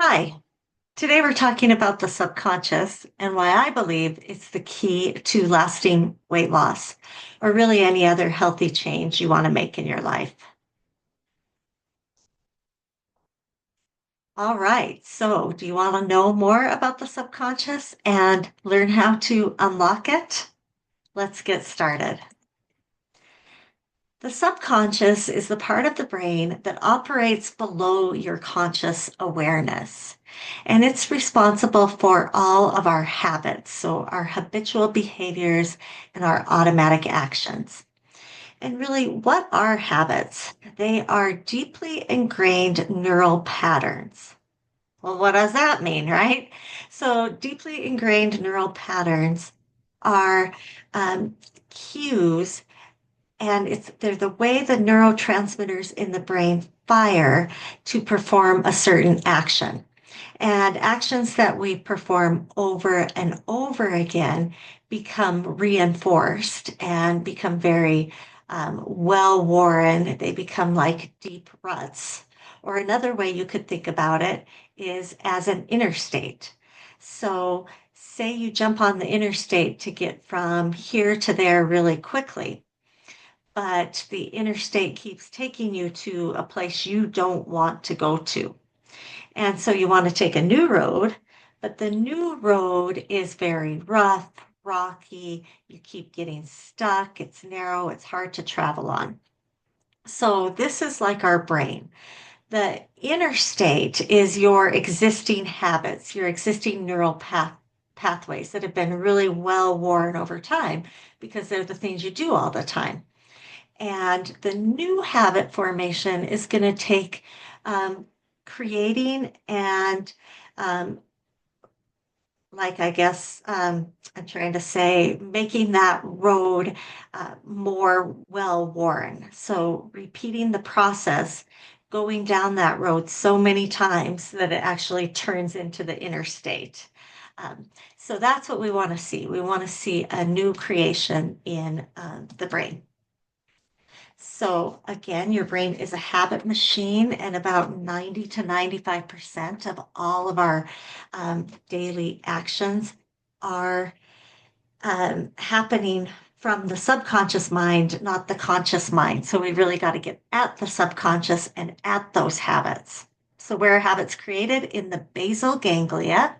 Hi, today we're talking about the subconscious and why I believe it's the key to lasting weight loss or really any other healthy change you want to make in your life. All right, so do you want to know more about the subconscious and learn how to unlock it? Let's get started. The subconscious is the part of the brain that operates below your conscious awareness. And it's responsible for all of our habits, so our habitual behaviors and our automatic actions. And really, what are habits? They are deeply ingrained neural patterns. Well, what does that mean, right? So, deeply ingrained neural patterns are cues and they're the way the neurotransmitters in the brain fire to perform a certain action. And actions that we perform over and over again become reinforced and become very well worn. They become like deep ruts. Or another way you could think about it is as an interstate. So, say you jump on the interstate to get from here to there really quickly, but the interstate keeps taking you to a place you don't want to go to. And so you want to take a new road, but the new road is very rough, rocky. You keep getting stuck. It's narrow. It's hard to travel on. So this is like our brain. The interstate is your existing habits, your existing pathways that have been really well worn over time because they're the things you do all the time. And the new habit formation is going to take um, creating and, um, like, I guess I'm trying to say, making that road more well worn. So, repeating the process, going down that road so many times that it actually turns into the interstate. Um, so, that's what we want to see. We want to see a new creation in the brain. So again, your brain is a habit machine, and about 90 to 95% of all of our daily actions are happening from the subconscious mind, not the conscious mind. So we really got to get at the subconscious and at those habits. So where are habits created? In the basal ganglia.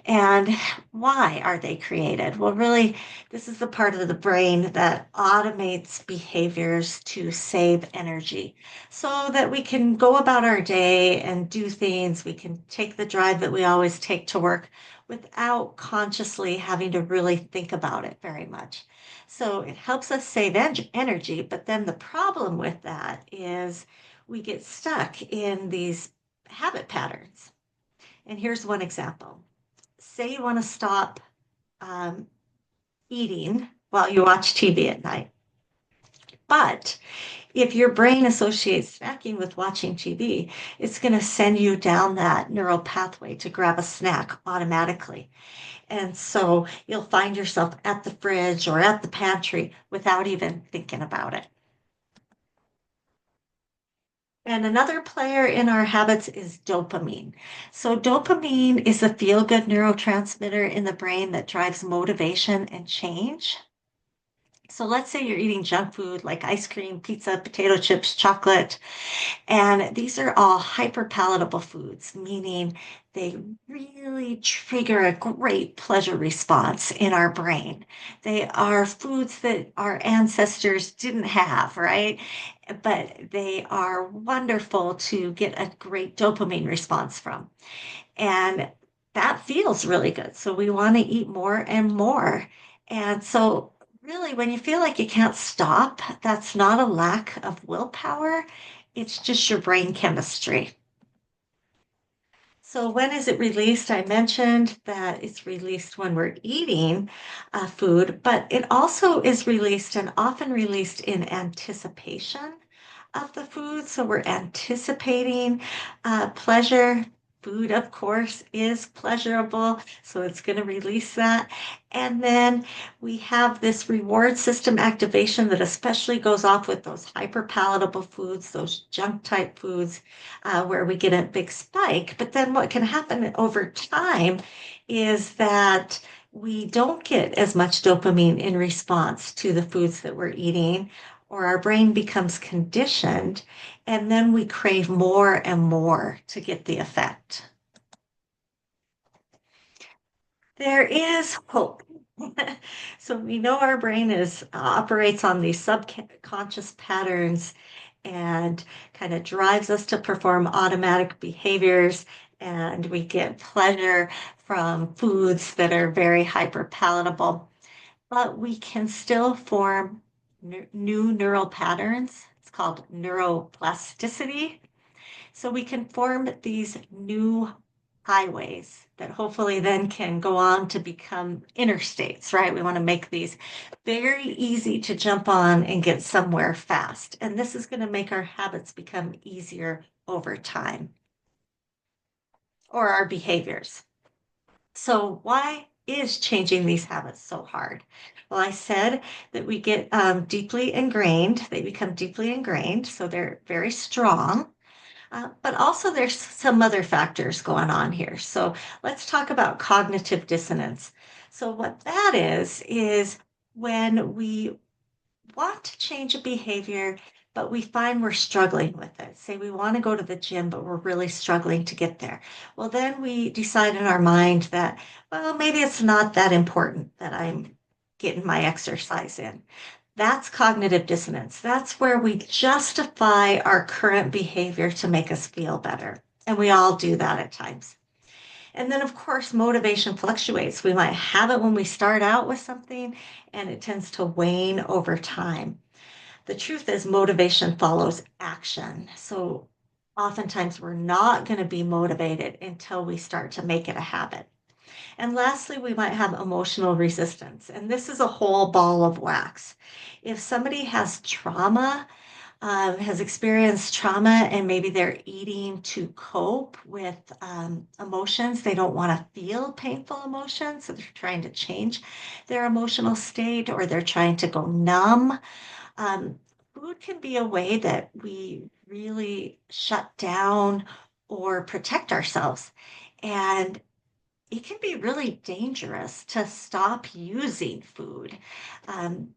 And why are they created? Well, really, this is the part of the brain that automates behaviors to save energy so that we can go about our day and do things. We can take the drive that we always take to work without consciously having to really think about it very much. So it helps us save energy. But then the problem with that is we get stuck in these habit patterns. And here's one example. Say you want to stop um, eating while you watch TV at night. But if your brain associates snacking with watching TV, it's going to send you down that neural pathway to grab a snack automatically. And so you'll find yourself at the fridge or at the pantry without even thinking about it. And another player in our habits is dopamine. So, dopamine is a feel good neurotransmitter in the brain that drives motivation and change. So let's say you're eating junk food like ice cream, pizza, potato chips, chocolate, and these are all hyper palatable foods, meaning they really trigger a great pleasure response in our brain. They are foods that our ancestors didn't have, right? But they are wonderful to get a great dopamine response from. And that feels really good. So we want to eat more and more. And so, really, when you feel like you can't stop, that's not a lack of willpower. It's just your brain chemistry. So, when is it released? I mentioned that it's released when we're eating food, but it also is released and often released in anticipation of the food. So, we're anticipating pleasure. food, of course, is pleasurable, so it's going to release that. And then we have this reward system activation that especially goes off with those hyperpalatable foods, those junk type foods, where we get a big spike. But then what can happen over time is that we don't get as much dopamine in response to the foods that we're eating, or our brain becomes conditioned, and then we crave more and more to get the effect. There is hope. So we know our brain is operates on these subconscious patterns and kind of drives us to perform automatic behaviors, and we get pleasure from foods that are very hyper palatable, but we can still form new neural patterns. It's called neuroplasticity. So we can form these new highways that hopefully then can go on to become interstates, right? We want to make these very easy to jump on and get somewhere fast. And this is going to make our habits become easier over time, or our behaviors. So why is changing these habits so hard? Well, I said that we get deeply ingrained. They become deeply ingrained, so they're very strong. But also there's some other factors going on here. So let's talk about cognitive dissonance. So what that is when we want to change a behavior, but we find we're struggling with it. Say we want to go to the gym, but we're really struggling to get there. Well, then we decide in our mind that, well, maybe it's not that important that I'm getting my exercise in. That's cognitive dissonance. That's where we justify our current behavior to make us feel better. And we all do that at times. And then, of course, motivation fluctuates. We might have it when we start out with something, and it tends to wane over time. The truth is, motivation follows action. So oftentimes we're not going to be motivated until we start to make it a habit. And lastly, we might have emotional resistance. And this is a whole ball of wax. If somebody has trauma, has experienced trauma, and maybe they're eating to cope with emotions, they don't want to feel painful emotions, so they're trying to change their emotional state, or they're trying to go numb. Um, Food can be a way that we really shut down or protect ourselves. And it can be really dangerous to stop using food. Um,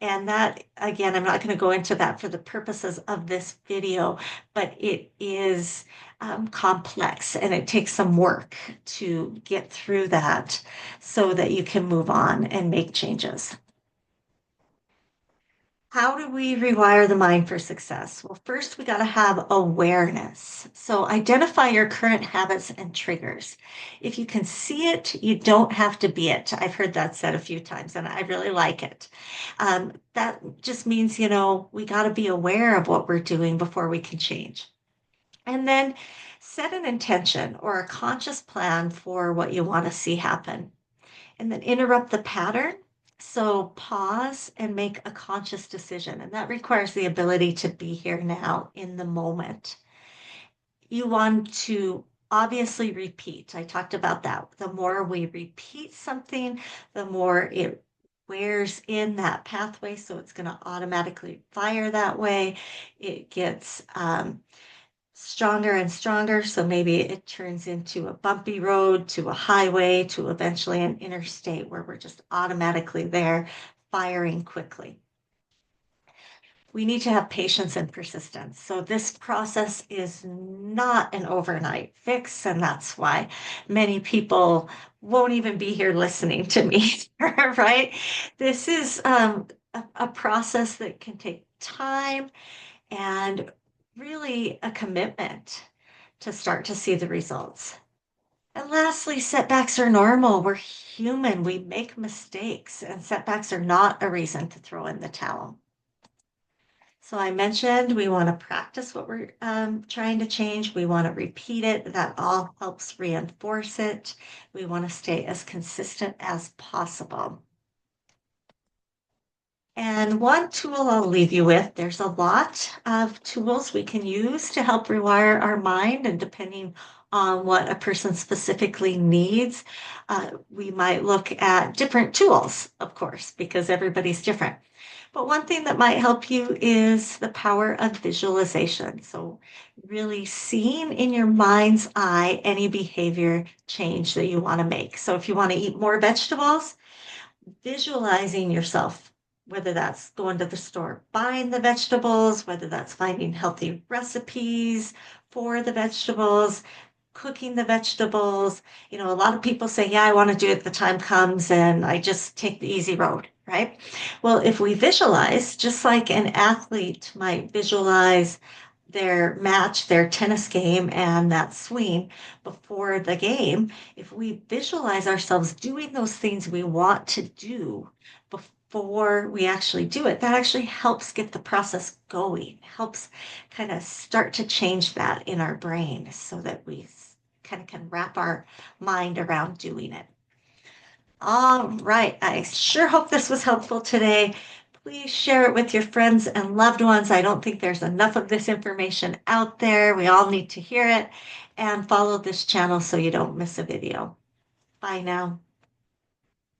and that, again, I'm not going to go into that for the purposes of this video, but it is complex, and it takes some work to get through that so that you can move on and make changes. How do we rewire the mind for success? Well, first, we got to have awareness. So, identify your current habits and triggers. If you can see it, you don't have to be it. I've heard that said a few times, and I really like it. That just means, we got to be aware of what we're doing before we can change. And then set an intention or a conscious plan for what you want to see happen, and then interrupt the pattern. So pause and make a conscious decision. And that requires the ability to be here now in the moment. You want to obviously repeat. I talked about that. The more we repeat something, the more it wears in that pathway. So it's going to automatically fire that way. It gets stronger and stronger. So maybe it turns into a bumpy road, to a highway, to eventually an interstate where we're just automatically there, firing quickly. We need to have patience and persistence. So this process is not an overnight fix, and that's why many people won't even be here listening to me, right? This is a process that can take time and really a commitment to start to see the results. And lastly, setbacks are normal. We're human. We make mistakes, and setbacks are not a reason to throw in the towel. So I mentioned we want to practice what we're trying to change. We want to repeat it. That all helps reinforce it. We want to stay as consistent as possible. And one tool I'll leave you with, there's a lot of tools we can use to help rewire our mind, and depending on what a person specifically needs, we might look at different tools, of course, because everybody's different. But one thing that might help you is the power of visualization. So, really seeing in your mind's eye any behavior change that you want to make. So, if you want to eat more vegetables, visualizing yourself, whether that's going to the store, buying the vegetables, whether that's finding healthy recipes for the vegetables, cooking the vegetables. A lot of people say, yeah, I want to do it. The time comes and I just take the easy road, right? Well, if we visualize, just like an athlete might visualize their match, their tennis game, and that swing before the game, if we visualize ourselves doing those things we want to do before we actually do it, that actually helps get the process going, helps kind of start to change that in our brain so that we kind of can wrap our mind around doing it. All right. I sure hope this was helpful today. Please share it with your friends and loved ones. I don't think there's enough of this information out there. We all need to hear it. And follow this channel so you don't miss a video. Bye now.